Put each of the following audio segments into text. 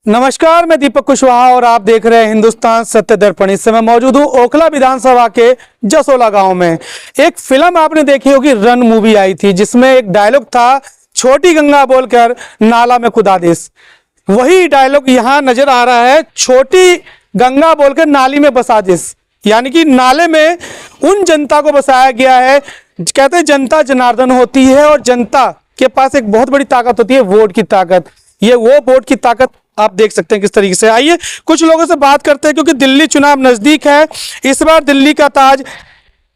नमस्कार, मैं दीपक कुशवाहा और आप देख रहे हैं हिंदुस्तान सत्य दर्पण। इस समय मौजूद हूँ ओखला विधानसभा के जसोला गांव में। एक फिल्म आपने देखी होगी, रन मूवी आई थी, जिसमें एक डायलॉग था, छोटी गंगा बोलकर नाला में खुदा दिस। वही डायलॉग यहाँ नजर आ रहा है, छोटी गंगा बोलकर नाली में बसा दिस। यानी कि नाले में उन जनता को बसाया गया है। कहते हैं जनता जनार्दन होती है और जनता के पास एक बहुत बड़ी ताकत होती है, वोट की ताकत। ये वो वोट की ताकत आप देख सकते हैं किस तरीके से। आइए कुछ लोगों से बात करते हैं, क्योंकि दिल्ली चुनाव नजदीक है। इस बार दिल्ली का ताज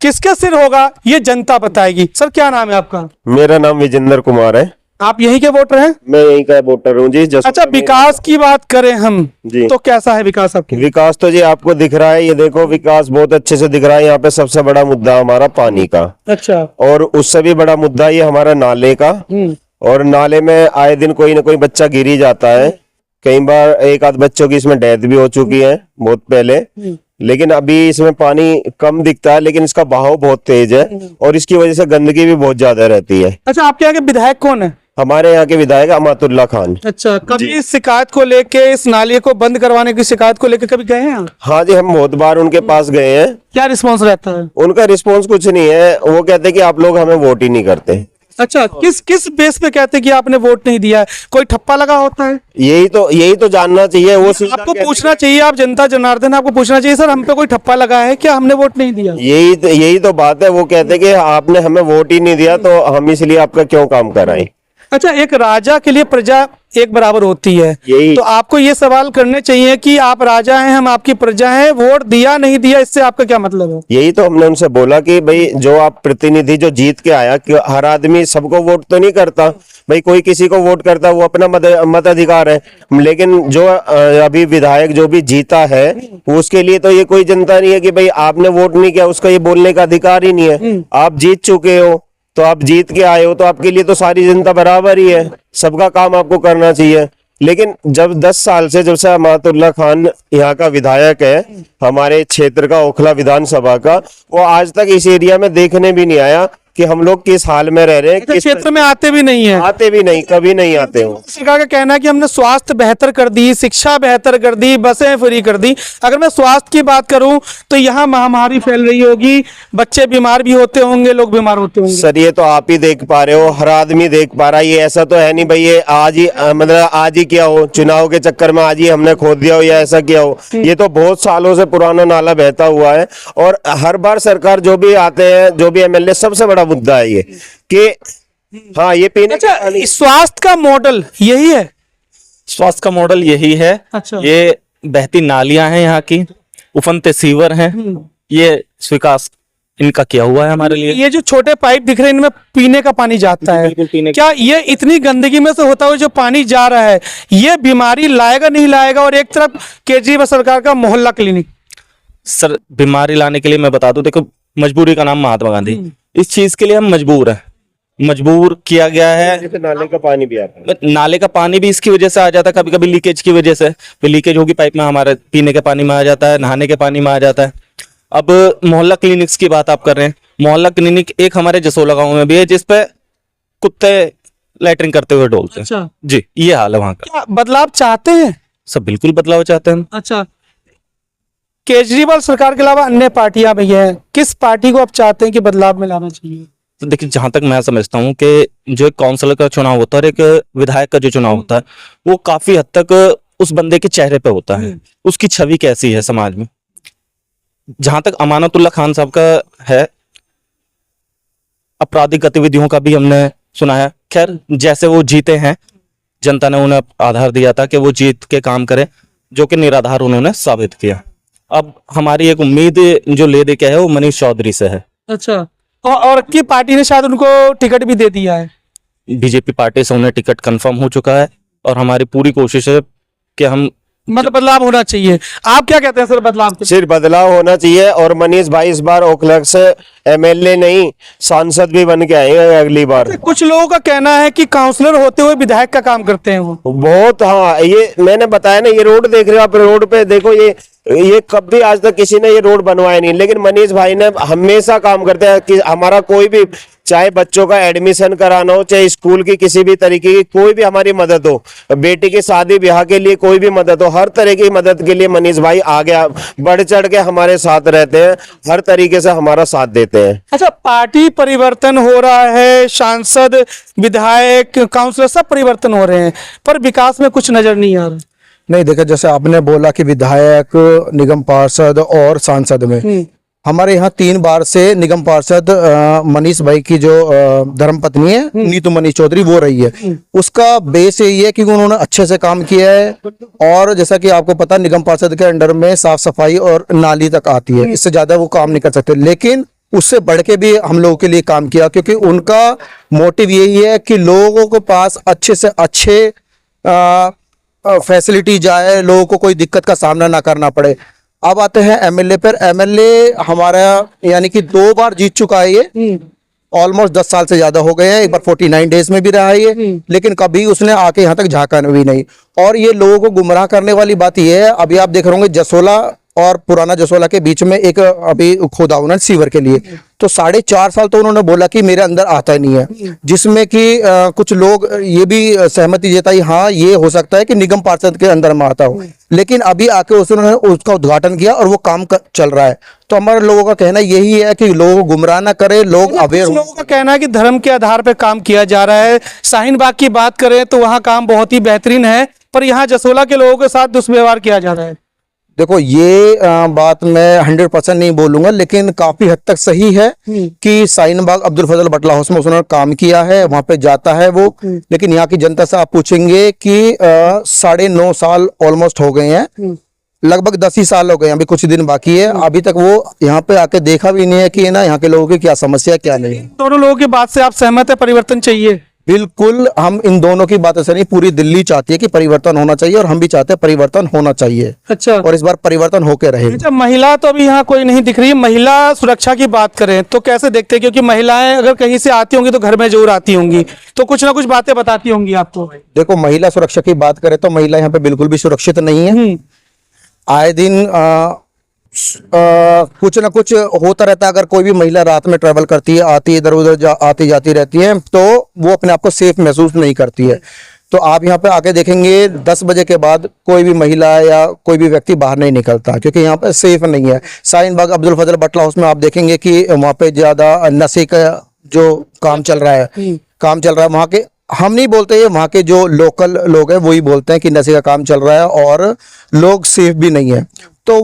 किसके सिर होगा ये जनता बताएगी। सर, क्या नाम है आपका? मेरा नाम विजेंद्र कुमार है। आप यहीं के वोटर हैं? मैं यहीं का वोटर हूँ जी। अच्छा, विकास की बात करें हम जी, तो कैसा है विकास आपके? विकास तो जी आपको दिख रहा है, ये देखो विकास बहुत अच्छे से दिख रहा है। यहाँ पे सबसे बड़ा मुद्दा हमारा पानी का, अच्छा, और उससे भी बड़ा मुद्दा ये हमारा नाले का। और नाले में आए दिन कोई ना कोई बच्चा गिर ही जाता है। कई बार एक आध बच्चों की इसमें डेथ भी हो चुकी है बहुत पहले। लेकिन अभी इसमें पानी कम दिखता है, लेकिन इसका बहाव बहुत तेज है और इसकी वजह से गंदगी भी बहुत ज्यादा रहती है। अच्छा, आपके यहाँ के विधायक कौन है? हमारे यहाँ के विधायक अमातुल्ला खान। अच्छा, कभी इस शिकायत को लेके, इस नाले को बंद करवाने की शिकायत को लेके कभी गए हैं? हाँ जी, हम बहुत बार उनके पास गए हैं। क्या रिस्पॉन्स रहता है? उनका रिस्पॉन्स कुछ नहीं है, वो कहते हैं कि आप लोग हमें वोट ही नहीं करते। अच्छा, किस बेस पे कहते हैं कि आपने वोट नहीं दिया है? कोई ठप्पा लगा होता है? यही तो जानना चाहिए। वो आपको पूछना चाहिए, आप जनता जनार्दन, आपको पूछना चाहिए, सर हम पे कोई ठप्पा लगा है क्या, हमने वोट नहीं दिया? यही तो बात है। वो कहते हैं कि आपने हमें वोट ही नहीं दिया, तो हम इसलिए आपका क्यों काम कराएं। अच्छा, एक राजा के लिए प्रजा एक बराबर होती है, यही तो आपको ये सवाल करने चाहिए कि आप राजा हैं, हम आपकी प्रजा हैं, वोट दिया नहीं दिया इससे आपका क्या मतलब है? यही तो हमने उनसे बोला कि भाई जो आप प्रतिनिधि जो जीत के आया, कि हर आदमी सबको वोट तो नहीं करता भाई, कोई किसी को वोट करता, वो अपना मताधिकार है। लेकिन जो अभी विधायक जो भी जीता है, उसके लिए तो ये कोई जनता नहीं है कि भाई आपने वोट नहीं किया, उसका ये बोलने का अधिकार ही नहीं है। आप जीत चुके हो, तो आप जीत के आए हो, तो आपके लिए तो सारी जनता बराबर ही है, सबका काम आपको करना चाहिए। लेकिन जब 10 साल से, जब से अमातुल्ला खान यहाँ का विधायक है, हमारे क्षेत्र का ओखला विधानसभा का, वो आज तक इस एरिया में देखने भी नहीं आया कि हम लोग किस हाल में रह रहे हैं। किस क्षेत्र में आते भी नहीं है? आते भी नहीं, कभी नहीं आते हो। सरकार का कहना है कि हमने स्वास्थ्य बेहतर कर दी, शिक्षा बेहतर कर दी, बसें फ्री कर दी। अगर मैं स्वास्थ्य की बात करूं तो यहाँ महामारी फैल रही होगी, बच्चे बीमार भी होते होंगे, लोग बीमार होते होंगे। सर, ये तो आप ही देख पा रहे हो, हर आदमी देख पा रहा है। ये ऐसा तो है नहीं भाई ये आज ही मतलब आज ही किया हो, चुनाव के चक्कर में आज ही हमने खोद दिया हो या ऐसा किया हो। ये तो बहुत सालों से पुराना नाला बहता हुआ है, और हर बार सरकार जो भी आते हैं, जो भी एमएलए, सबसे बड़ा मुद्दा है ये कि हाँ ये पीने। अच्छा, स्वास्थ्य का मॉडल यही है? स्वास्थ्य का मॉडल यही है। अच्छा, ये बहती नालियां हैं यहाँ की, उफनते सीवर हैं, ये विकास इनका किया हुआ है हमारे लिए। ये जो छोटे पाइप दिख रहे हैं, इनमें पीने का पानी जाता है। बिल्कुल पीने क्या ये इतनी गंदगी में से होता हुआ जो पानी जा रहा है, ये बीमारी लाएगा नहीं लाएगा? और एक तरफ केजरीवाल सरकार का मोहल्ला क्लिनिक। सर, बीमारी लाने के लिए मैं बता दूं, देखो मजबूरी का नाम महात्मा गांधी। इस चीज के लिए हम मजबूर हैं, मजबूर किया गया है। नाले का पानी भी आता है, नाले का पानी भी इसकी वजह से आ जाता है, कभी कभी लीकेज की वजह से। लीकेज होगी पाइप में, हमारे पीने के पानी में आ जाता है, नहाने के पानी में आ जाता है। अब मोहल्ला क्लिनिक्स की बात आप कर रहे हैं, मोहल्ला क्लिनिक एक हमारे जसोला गांव में भी है, जिसपे कुत्ते लैटरिन करते हुए डोलते हैं। अच्छा जी, ये हाल है वहां का। क्या बदलाव चाहते हैं? सब बिल्कुल बदलाव चाहते हैं हम। अच्छा, केजरीवाल सरकार के अलावा अन्य पार्टियां भी हैं, किस पार्टी को आप चाहते हैं कि बदलाव में लाना चाहिए? तो देखिए, जहां तक मैं समझता हूं कि जो एक काउंसलर का चुनाव होता है और एक विधायक का जो चुनाव होता है, वो काफी हद तक उस बंदे के चेहरे पे होता है, उसकी छवि कैसी है समाज में। जहां तक अमानतुल्ला खान साहब का है, आपराधिक गतिविधियों का भी हमने सुना है। खैर, जैसे वो जीते हैं, जनता ने उन्हें आधार दिया था कि वो जीत के काम करे, जो कि निराधार उन्होंने साबित किया। अब हमारी एक उम्मीद जो ले दे के है, वो मनीष चौधरी से है। अच्छा, और की पार्टी ने शायद उनको टिकट भी दे दिया है? बीजेपी पार्टी से उन्हें टिकट कंफर्म हो चुका है, और हमारी पूरी कोशिश है कि हम मतलब बदलाव होना चाहिए। आप क्या कहते हैं सर, बदलाव? सिर्फ बदलाव होना चाहिए। और मनीष भाई इस बार ओखला से एमएलए नहीं, सांसद भी बन के आएंगे अगली बार। कुछ लोगों का कहना है कि काउंसलर होते हुए विधायक का काम करते हैं वो। बहुत, हाँ, ये मैंने बताया ना, ये रोड देख रहे हो आप, रोड पे देखो, ये कब भी आज तक किसी ने ये रोड बनवाया नहीं, लेकिन मनीष भाई ने हमेशा काम करते हैं कि हमारा कोई भी चाहे बच्चों का एडमिशन कराना हो, चाहे स्कूल की किसी भी तरीके की कोई भी हमारी मदद हो, बेटी की शादी ब्याह के लिए कोई भी मदद हो, हर तरह की मदद के लिए मनीष भाई आगे बढ़ चढ़ के हमारे साथ रहते हैं, हर तरीके से हमारा साथ देते हैं। अच्छा, पार्टी परिवर्तन हो रहा है, सांसद, विधायक, काउंसलर सब परिवर्तन हो रहे हैं, पर विकास में कुछ नजर नहीं आ रहा। नहीं देखा, जैसे आपने बोला कि विधायक, निगम पार्षद और सांसद में हमारे यहाँ 3 बार से निगम पार्षद मनीष भाई की जो धर्मपत्नी है नीतू मनीष चौधरी वो रही है। उसका बेस यही है कि उन्होंने अच्छे से काम किया है, और जैसा कि आपको पता निगम पार्षद के अंडर में साफ सफाई और नाली तक आती है, इससे ज्यादा वो काम नहीं कर सकते, लेकिन उससे बढ़ के भी हम लोगों के लिए काम किया, क्योंकि उनका मोटिव यही है कि लोगों के पास अच्छे से अच्छे फैसिलिटी जाए, लोगों को कोई दिक्कत का सामना ना करना पड़े। अब आते हैं एमएलए पर। एमएलए हमारा यानी कि 2 बार जीत चुका है ये, ऑलमोस्ट 10 साल से ज्यादा हो गए हैं। एक बार 49 डेज में भी रहा है ये, लेकिन कभी उसने आके यहाँ तक झांका भी नहीं। और ये लोगों को गुमराह करने वाली बात ये है, अभी आप देख रहे होंगे जसोला और पुराना जसोला के बीच में एक अभी खोदा उन्होंने सीवर के लिए, तो 4.5 साल तो उन्होंने बोला कि मेरे अंदर आता ही नहीं है, जिसमें कि कुछ लोग ये भी सहमति जताई, हाँ ये हो सकता है कि निगम पार्षद के अंदर में आता हो, लेकिन अभी आके उन्होंने उसका उद्घाटन किया और वो काम चल रहा है। तो हमारे लोगों का कहना यही है कि लोगों को गुमराह ना करे, लोग अवेयर हो। लोगों का कहना है कि धर्म के आधार पर काम किया जा रहा है। शाहीन बाग की बात करें तो वहाँ काम बहुत ही बेहतरीन है, पर यहाँ जसोला के लोगों के साथ दुष्व्यवहार किया जा रहा है। देखो ये बात मैं 100% नहीं बोलूंगा, लेकिन काफी हद तक सही है कि शाहीन बाग अब्दुल फजल बटला हाउस में उसने काम किया है, वहां पे जाता है वो। लेकिन यहाँ की जनता से आप पूछेंगे कि 9.5 साल ऑलमोस्ट हो गए हैं, लगभग 10 ही साल हो गए, अभी कुछ दिन बाकी है, अभी तक वो यहाँ पे आके देखा भी नहीं है कि ना यहाँ के लोगों की क्या समस्या क्या नहीं। दोनों लोगों की बात से आप सहमत है, परिवर्तन चाहिए? बिल्कुल, हम इन दोनों की बातों से नहीं, पूरी दिल्ली चाहती है कि परिवर्तन होना चाहिए, और हम भी चाहते हैं परिवर्तन होना चाहिए। अच्छा, और इस बार परिवर्तन होके रहे। अच्छा, महिला तो अभी यहाँ कोई नहीं दिख रही है। महिला सुरक्षा की बात करें तो कैसे देखते हैं? क्योंकि महिलाएं अगर कहीं से आती होंगी तो घर में जरूर आती होंगी, तो कुछ ना कुछ बातें बताती होंगी आपको। देखो, महिला सुरक्षा की बात करें तो महिला यहाँ पे बिल्कुल भी सुरक्षित नहीं है। आए दिन कुछ ना कुछ होता रहता है। अगर कोई भी महिला रात में ट्रेवल करती है, आती है इधर उधर आती जाती रहती है, तो वो अपने आप को सेफ महसूस नहीं करती है। तो आप यहाँ पे आके देखेंगे 10 बजे के बाद कोई भी महिला या कोई भी व्यक्ति बाहर नहीं निकलता, क्योंकि यहाँ पे सेफ नहीं है। शाहीन बाग अब्दुल फजल बटला हाउस में आप देखेंगे कि वहाँ पे ज्यादा नशे का जो काम चल रहा है वहाँ के, हम नहीं बोलते, वहाँ के जो लोकल लोग हैं वही बोलते हैं कि नशे का काम चल रहा है और लोग सेफ भी नहीं है। तो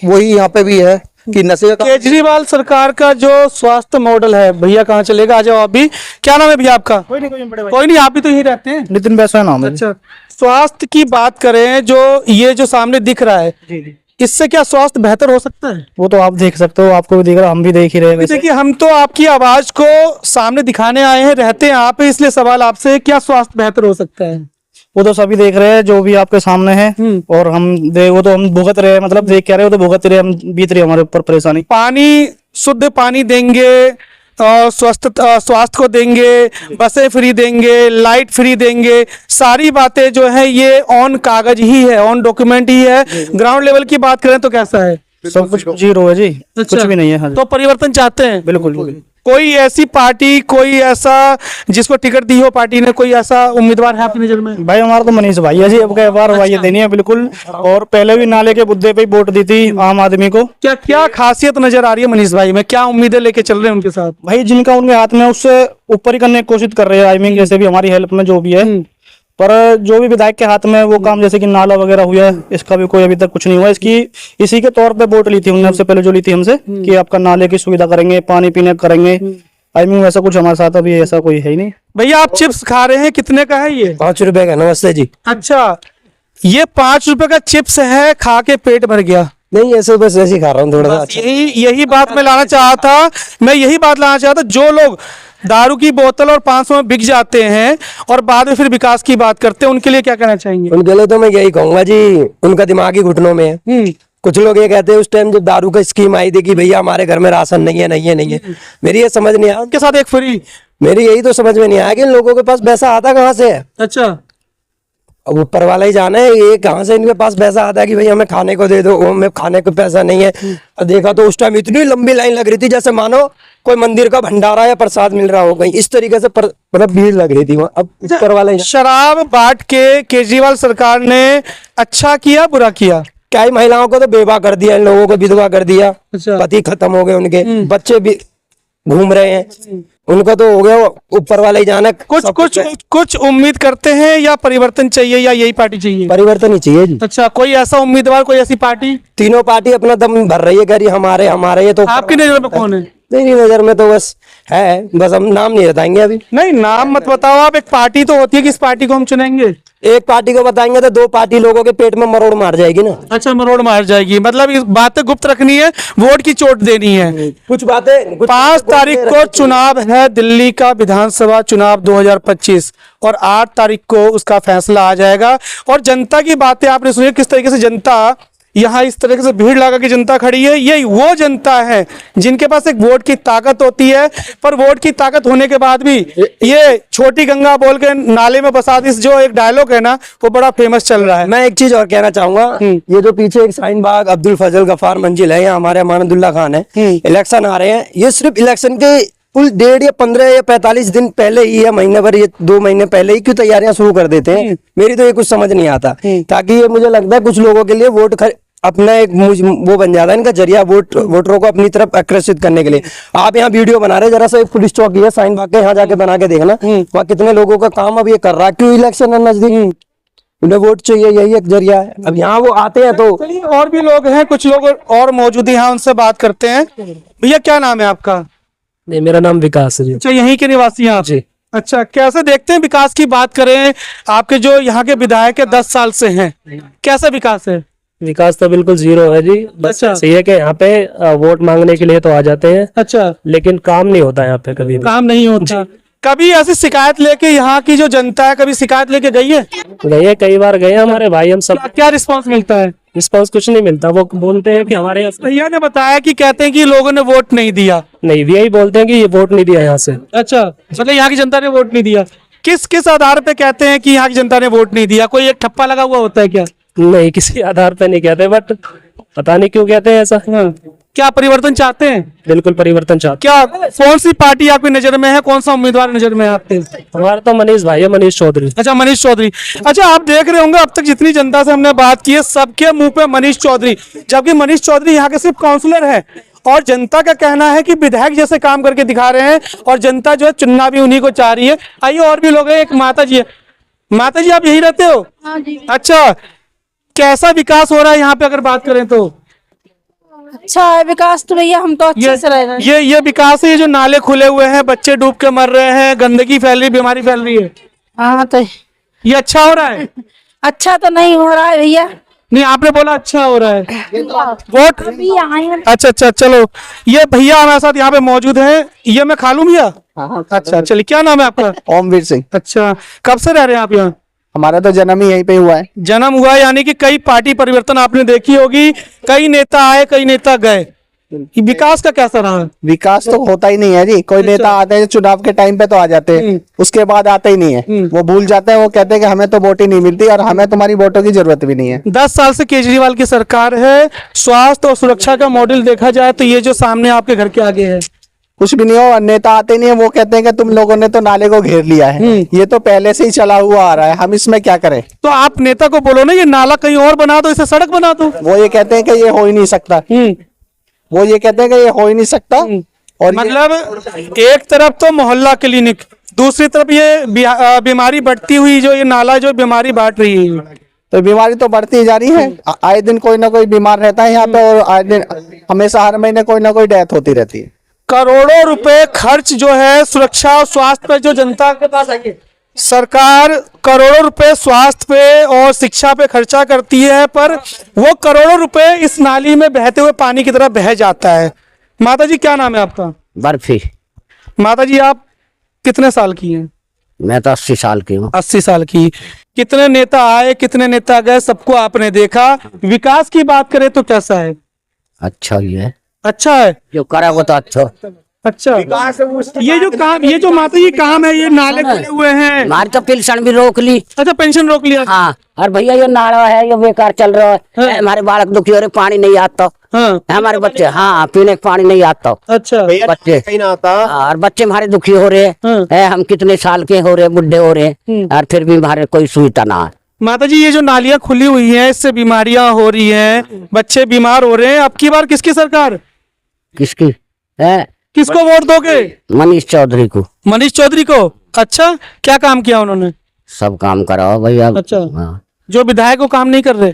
वही यहाँ पे भी है कि नशे का। केजरीवाल सरकार का जो स्वास्थ्य मॉडल है, भैया कहाँ चलेगा, आ जाओ आप भी। क्या नाम है भैया आपका? कोई नहीं, आप भी तो यहीं रहते हैं। नितिन बैसवा नाम है। अच्छा, स्वास्थ्य की बात करें, जो सामने दिख रहा है, इससे क्या स्वास्थ्य बेहतर हो सकता है? वो तो आप देख सकते हो, आपको भी दिख रहा, हम भी देख ही रहे हैं। देखिए, हम तो आपकी आवाज को सामने दिखाने आए हैं, रहते हैं आप, इसलिए सवाल आपसे, क्या स्वास्थ्य बेहतर हो सकता है? वो तो सभी देख रहे हैं जो भी आपके सामने है, और वो तो हम भुगत रहे हैं, मतलब देख क्या रहे हो तो भुगत रहे, हम बीत रही है हमारे ऊपर परेशानी। पानी, शुद्ध पानी देंगे, स्वास्थ्य को देंगे, बसें फ्री देंगे, लाइट फ्री देंगे, सारी बातें जो है ये ऑन कागज ही है, ऑन डॉक्यूमेंट ही है। ग्राउंड लेवल की बात करें तो कैसा है? सब कुछ जीरो है जी। अच्छा, कुछ भी नहीं है। हाँ, तो परिवर्तन चाहते हैं? बिल्कुल। कोई ऐसी पार्टी, कोई ऐसा जिसको टिकट दी हो पार्टी ने, कोई ऐसा उम्मीदवार है आपकी नजर में? भाई हमारा तो मनीष भाई है जी, अब बार भाई देनी है बिल्कुल। और पहले भी नाले के मुद्दे पे ही वोट दी थी आम आदमी को। क्या खासियत नजर आ रही है मनीष भाई में? क्या उम्मीदें लेके चल रहे हैं उनके साथ? भाई जिनका उनके हाथ में, उससे ऊपर ही करने की कोशिश कर रहे हैं। आई मीन जैसे भी हमारी हेल्प में जो भी है, पर जो भी विधायक के हाथ में वो काम, जैसे कि नाला वगैरह हुआ है, इसका भी कोई अभी तक कुछ नहीं हुआ। इसी के तौर पे वोट ली थी उन्होंने, सबसे पहले जो ली थी हमसे कि आपका नाले की सुविधा करेंगे, पानी पीने करेंगे। आई मीन वैसा कुछ हमारे साथ अभी ऐसा कोई है ही नहीं। भैया आप चिप्स खा रहे हैं, कितने का है ये? 5 रुपए का। नमस्ते जी। अच्छा, ये 5 रुपए का चिप्स है, खा के पेट भर गया? नहीं, ऐसे बस ऐसे ही खा रहा हूँ थोड़ा सा। अच्छा। यही बात मैं लाना चाहा था। मैं यही बात लाना चाहता, जो लोग दारू की बोतल और 500 में बिक जाते हैं और बाद में फिर विकास की बात करते हैं, उनके लिए क्या कहना चाहेंगे? उनके लिए तो मैं यही कहूंगा जी, उनका दिमाग ही घुटनों में है। कुछ लोग ये कहते हैं उस टाइम जब दारू का स्कीम आई थी कि भैया हमारे घर में राशन नहीं है। मेरी ये समझ नहीं आया, उनके साथ एक फ्री। मेरी यही तो समझ में नहीं आया कि इन लोगों के पास पैसा आता कहाँ से है। अच्छा, अब ऊपर वाला ही जाना है, ये कहाँ से इनके पास पैसा आता है कि भाई हमें खाने को दे दो, वो हमें खाने को पैसा नहीं है। और देखा तो उस टाइम इतनी लंबी लाइन लग रही थी जैसे मानो कोई मंदिर का भंडारा या प्रसाद मिल रहा हो, कहीं इस तरीके से मतलब भीड़ लग रही थी वहाँ। अब ऊपर वाला ही शराब बांट के केजरीवाल सरकार ने अच्छा किया बुरा किया? क्या ही, महिलाओं को तो बेवा कर दिया, इन लोगों को विधवा कर दिया, अच्छा। पति खत्म हो गए उनके, बच्चे भी घूम रहे हैं, उनको तो हो गया, ऊपर वाला ही जाना। कुछ कुछ कुछ उम्मीद करते हैं या परिवर्तन चाहिए या यही पार्टी चाहिए? परिवर्तन ही चाहिए जी। अच्छा, कोई ऐसा उम्मीदवार, कोई ऐसी पार्टी? तीनों पार्टी अपना दम भर रही है, कह रही हमारे हमारे, ये तो आपकी नजर में कौन है? मेरी नजर में तो बस है, बस हम नाम नहीं बताएंगे अभी। नहीं, नाम मत बताओ आप, एक पार्टी तो होती है, किस पार्टी को हम चुनेंगे? एक पार्टी को बताएंगे तो दो पार्टी लोगों के पेट में मरोड़ मार जाएगी ना। अच्छा, मरोड़ मार जाएगी, मतलब इस बातें गुप्त रखनी है, वोट की चोट देनी है। कुछ बातें 5 तारीख को चुनाव है, दिल्ली का विधानसभा चुनाव 2025, और 8 तारीख को उसका फैसला आ जाएगा। और जनता की बातें आपने सुनी, किस तरीके से जनता यहाँ इस तरीके से भीड़ लगा के जनता खड़ी है। ये वो जनता है जिनके पास एक वोट की ताकत होती है, पर वोट की ताकत होने के बाद भी ये छोटी गंगा बोल के नाले में बसा दी, जो एक डायलॉग है ना, वो बड़ा फेमस चल रहा है। मैं एक चीज और कहना चाहूंगा, ये जो पीछे एक शाहीन बाग अब्दुल फजल गफार मंजिल है, यहाँ हमारे अमानतुल्लाह खान है, इलेक्शन आ रहे हैं, ये सिर्फ इलेक्शन के कुल 1.5 या 15 या 45 दिन पहले ही, या महीने भर, ये 2 महीने पहले ही क्यों तैयारियां शुरू कर देते हैं? मेरी तो ये कुछ समझ नहीं आता, ताकि ये मुझे लगता है कुछ लोगों के लिए वोट अपना एक वो बन जाता है इनका जरिया, वोटरों को अपनी तरफ आकर्षित करने के लिए। आप यहाँ वीडियो बना रहे, जरा सा एक पुलिस चौकी है शाहीन बाग के, यहाँ जाके बना के देखना, वहाँ कितने लोगों का काम अब ये कर रहा है। क्यों? इलेक्शन है नजदीक, उन्हें वोट चाहिए, यही एक जरिया है। अब यहाँ वो आते हैं तो चलिए, और भी लोग हैं, कुछ लोग और मौजूद हैं यहाँ, उनसे बात करते हैं। भैया, क्या नाम है आपका? नहीं, मेरा नाम विकास है जी। अच्छा, यहीं के निवासी हैं आप? जी। अच्छा, कैसे देखते हैं विकास की बात करें, आपके जो यहाँ के विधायक है 10 साल से हैं, कैसा विकास है? विकास तो बिल्कुल जीरो है जी। बस अच्छा। सही है कि यहाँ पे वोट मांगने के लिए तो आ जाते हैं, अच्छा, लेकिन काम नहीं होता यहाँ पे कभी भी। काम नहीं होता। कभी ऐसी शिकायत लेके यहाँ की जो जनता है, कभी शिकायत लेके गई है? गए, कई बार गए हमारे भाई, हम सब। क्या रिस्पांस मिलता है? रिस्पॉन्स कुछ नहीं मिलता, वो बोलते हैं कि हमारे यहाँ भैया ने बताया कि कहते हैं कि लोगों ने वोट नहीं दिया। नहीं, यही बोलते हैं कि ये वोट नहीं दिया यहाँ से। अच्छा, मतलब यहाँ की जनता ने वोट नहीं दिया। किस किस आधार पे कहते हैं कि यहाँ की जनता ने वोट नहीं दिया? कोई एक ठप्पा लगा हुआ होता है क्या? नहीं, किसी आधार पे नहीं कहते, बट पता नहीं क्यों कहते हैं ऐसा। क्या परिवर्तन चाहते हैं? बिल्कुल परिवर्तन चाहते क्या कौन सी पार्टी आपकी नजर में है, कौन सा उम्मीदवार नजर में है आपके? हैं। हमारा तो मनीष भाई है, मनीष चौधरी। अच्छा, मनीष चौधरी। अच्छा, आप देख रहे होंगे अब तक जितनी जनता से हमने बात की है, सबके मुंह पे मनीष चौधरी, जबकि मनीष चौधरी यहाँ के सिर्फ काउंसलर है, और जनता का कहना है कि विधायक जैसे काम करके दिखा रहे हैं, और जनता जो है चुनना भी उन्हीं को चाह रही है। आइए, और भी लोग हैं, एक माता जी है। माता जी, आप यही रहते हो? हाँ जी। अच्छा, कैसा विकास हो रहा है यहाँ पे अगर बात करें तो? अच्छा है विकास तो भैया, हम तो अच्छे से रह रहे हैं। ये विकास है, ये जो नाले खुले हुए हैं, बच्चे डूब के मर रहे हैं, गंदगी फैल रही, बीमारी फैल रही है, हाँ तो ये अच्छा हो रहा है? अच्छा तो नहीं हो रहा है भैया। नहीं, आपने बोला अच्छा हो रहा है। वोट अभी आए हैं। अच्छा अच्छा, चलो, ये भैया हमारे साथ यहाँ पे मौजूद हैं, ये मैं खा लूं भैया? अच्छा, चलिए, क्या नाम है आपका? ओमवीर सिंह। अच्छा, कब से रह रहे हैं आप यहाँ? हमारा तो जन्म ही यहीं पे हुआ है। जन्म हुआ है, यानी कि कई पार्टी परिवर्तन आपने देखी होगी, कई नेता आए, कई नेता गए, विकास का कैसा रहा? विकास तो होता ही नहीं है जी। कोई नेता आते हैं चुनाव के टाइम पे तो आ जाते हैं, उसके बाद आते ही नहीं है, वो भूल जाते हैं, वो कहते हैं कि हमें तो वोट ही नहीं मिलती और हमें तुम्हारी वोटों की जरूरत भी नहीं है। 10 साल से केजरीवाल की सरकार है, स्वास्थ्य और सुरक्षा का मॉडल देखा जाए तो ये जो सामने आपके घर के आगे है, कुछ भी नहीं हो, नेता आते नहीं है, वो कहते हैं कि तुम लोगों ने तो नाले को घेर लिया है, ये तो पहले से ही चला हुआ आ रहा है, हम इसमें क्या करें। तो आप नेता को बोलो ना, ये नाला कहीं और बना दो, इसे सड़क बना दो। वो ये कहते हैं कि ये हो ही नहीं सकता, वो ये कहते हैं कि ये हो ही नहीं सकता। और मतलब एक तरफ तो मोहल्ला क्लिनिक, दूसरी तरफ ये बीमारी बढ़ती हुई, जो ये नाला जो बीमारी बांट रही है, तो बीमारी तो बढ़ती ही जा रही है। आए दिन कोई ना कोई बीमार रहता है यहाँ पे, और आए दिन हमेशा हर महीने कोई ना कोई डेथ होती रहती है। करोड़ों रुपए खर्च जो है सुरक्षा और स्वास्थ्य पे, जो जनता के पास आएगी, सरकार करोड़ों रुपए स्वास्थ्य पे और शिक्षा पे खर्चा करती है, पर वो करोड़ों रुपए इस नाली में बहते हुए पानी की तरह बह जाता है। माता जी, क्या नाम है आपका? बर्फी। माता जी, आप कितने साल की हैं? मैं तो 80 साल की हूँ। 80 साल की। कितने नेता आए, कितने नेता गए, सबको आपने देखा। विकास की बात करें तो कैसा है? अच्छा ही है, अच्छा है। जो करा वो तो अच्छा। अच्छा, ये जो माता जी काम है, ये नाले खुले हुए हैं। हमारी तो पेंशन भी रोक ली। अच्छा, पेंशन रोक लिया। हाँ, और भैया ये नाला है, ये बेकार चल रहा है। हमारे बालक दुखी हो रहे, पानी नहीं आता। हाँ, हमारे बच्चे, हाँ, पीने का पानी नहीं आता। अच्छा, बच्चे कहीं ना आता। और बच्चे हमारे दुखी हो रहे हैं। हम कितने साल के हो रहे, बुढ़े हो रहे हैं, और फिर भी हमारे कोई सुविधा ना है। माता जी, ये जो नालियां खुली हुई हैं, इससे बीमारियां हो रही हैं, बच्चे बीमार हो रहे हैं। अब की बार किसकी सरकार, किसकी है? किसको वोट दोगे? मनीष चौधरी को। मनीष चौधरी को। अच्छा, क्या काम किया उन्होंने? सब काम कराओ भैया। अच्छा, हाँ, जो विधायक वो काम नहीं कर रहे?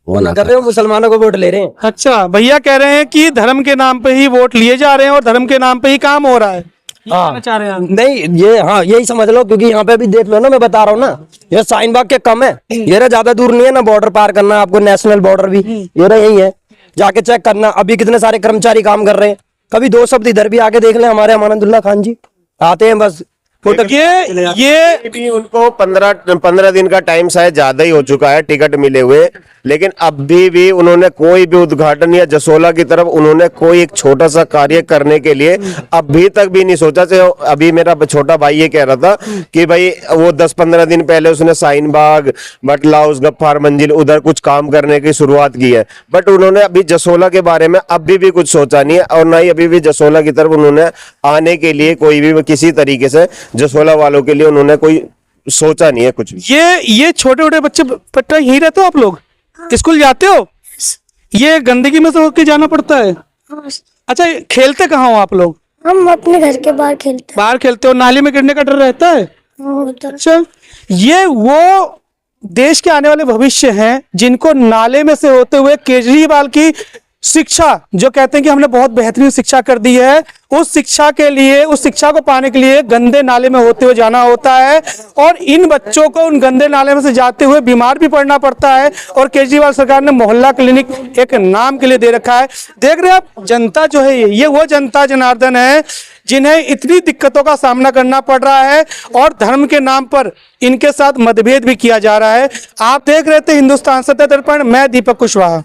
वो ना कर रहे हो, मुसलमानों को वोट ले रहे हैं। अच्छा, भैया कह रहे हैं कि धर्म के नाम पे ही वोट लिए जा रहे हैं और धर्म के नाम पे ही काम हो रहा है। हाँ, चाह रहे हैं आप? नहीं, ये हाँ यही समझ लो, क्योंकि यहाँ पे भी देख लो ना, मैं बता रहा हूँ ना, ये शाहीन बाग के कम है, ये ज्यादा दूर नहीं है ना, बॉर्डर पार करना आपको, नेशनल बॉर्डर भी ये यही है, जाके चेक करना। अभी कितने सारे कर्मचारी काम कर रहे हैं, कभी 2 शब्द इधर भी आके देख ले, हमारे अमानतुल्लाह खान जी आते हैं बस फोटो। ये भी उनको 15 दिन का टाइम शायद ज्यादा ही हो चुका है टिकट मिले हुए, लेकिन अभी भी उन्होंने कोई भी उद्घाटन या जसोला की तरफ उन्होंने कोई एक छोटा सा कार्य करने के लिए अभी तक भी नहीं सोचा। अभी मेरा छोटा भाई ये कह रहा था कि भाई वो 10-15 दिन पहले उसने शाहीन बाग, बटला हाउस, गफ्फार मंजिल उधर कुछ काम करने की शुरुआत की है, बट उन्होंने अभी जसोला के बारे में अभी भी कुछ सोचा नहीं है, और ना ही अभी भी जसोला की तरफ उन्होंने आने के लिए कोई भी किसी तरीके से जसोला वालों के लिए उन्होंने कोई सोचा नहीं है कुछ भी। ये छोटे छोटे बच्चे पट्टा यहीं रहते हो आप लोग? स्कूल जाते हो? ये गंदगी में से होके जाना पड़ता है? अच्छा, खेलते कहाँ हो आप लोग? हम अपने घर के बाहर खेलते बाहर खेलते हो? नाली में गिरने का डर रहता है? हैं। अच्छा, ये वो देश के आने वाले भविष्य हैं जिनको नाले में से होते हुए केजरीवाल की शिक्षा, जो कहते हैं कि हमने बहुत बेहतरीन शिक्षा कर दी है, उस शिक्षा के लिए, उस शिक्षा को पाने के लिए गंदे नाले में होते हुए जाना होता है, और इन बच्चों को उन गंदे नाले में से जाते हुए बीमार भी पड़ना पड़ता है। और केजरीवाल सरकार ने मोहल्ला क्लिनिक एक नाम के लिए दे रखा है। देख रहे हैं आप, जनता जो है, ये वो जनता जनार्दन है जिन्हें इतनी दिक्कतों का सामना करना पड़ रहा है, और धर्म के नाम पर इनके साथ मतभेद भी किया जा रहा है। आप देख रहे थे हिंदुस्तान सत्य दर्पण, मैं दीपक कुशवाहा।